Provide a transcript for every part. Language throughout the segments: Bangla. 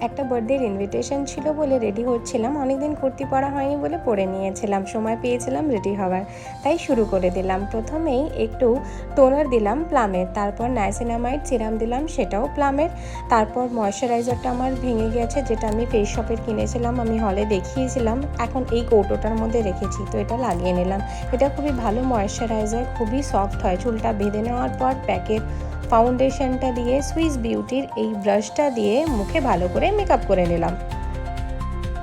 একটা বার্থডের ইনভিটেশন ছিল বলে রেডি হচ্ছিলাম। অনেকদিন কুর্তি পরা হয়নি বলে পরে নিয়েছিলাম, সময় পেয়েছিলাম রেডি হওয়ার, তাই শুরু করে দিলাম। প্রথমেই একটু টোনার দিলাম প্লামের, তারপর নাইসিনামাইড সিরাম দিলাম, সেটাও প্লামের। তারপর ময়শ্চারাইজারটা আমার ভেঙে গেছে, যেটা আমি ফেস শপের কিনেছিলাম, আমি হলে দেখিয়েছিলাম, এখন এই কৌটোটার মধ্যে রেখেছি, তো এটা লাগিয়ে নিলাম। এটা খুবই ভালো ময়শ্চারাইজার, খুবই সফট হয়। চুলটা বেঁধে নেওয়ার পর প্যাকের ফাউন্ডেশনটা দিয়ে সুইস বিউটির এই ব্রাশটা দিয়ে মুখে ভালো করে মেকআপ করে নিলাম।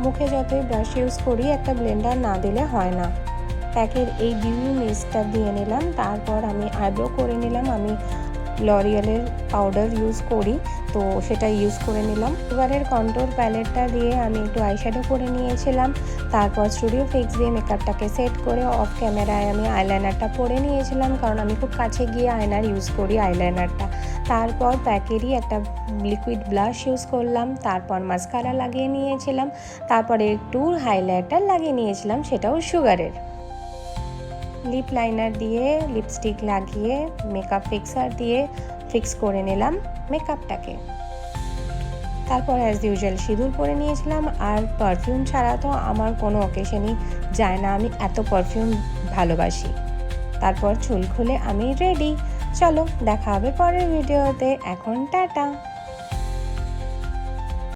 মুখে যতই ব্রাশ ইউজ করি একটা ব্লেন্ডার না দিলে হয় না। প্যাকের এই বিউটি মিস্টটা দিয়ে নিলাম, তারপর আমি আইব্রো করে নিলাম। আমি লরিয়ালের পাউডার ইউজ করি, তো সেটা ইউজ করে নিলাম। এবারের কন্ট্রোর প্যালেটটা দিয়ে আমি একটু আইশ্যাডো করে নিয়েছিলাম। তারপর স্টুডিও ফিক্স দিয়ে মেকআপটাকে সেট করে অফ ক্যামেরায় আমি আইলাইনারটা পরে নিয়েছিলাম, কারণ আমি খুব কাছে গিয়ে আয়নার ইউজ করি আইলাইনারটা। তারপর প্যাকেরই একটা লিকুইড ব্লাশ ইউজ করলাম, তারপর মাস্কারা লাগিয়ে নিয়েছিলাম, তারপরে একটু হাইলাইটার লাগিয়ে নিয়েছিলাম, সেটাও সুগারের। লিপ লাইনার দিয়ে লিপস্টিক লাগিয়ে মেকআপ ফিক্সার দিয়ে ফিক্স করে নিলাম মেকআপটাকে। তারপর অ্যাজ ইউজুয়াল সিঁদুর পরে নিয়েছিলাম। আর পারফিউম ছাড়া তো আমার কোনো অকেশনই যায় না, আমি এত পারফিউম ভালোবাসি। তারপর চুল খুলে আমি রেডি। চলো দেখা হবে পরের ভিডিওতে, এখন টাটা।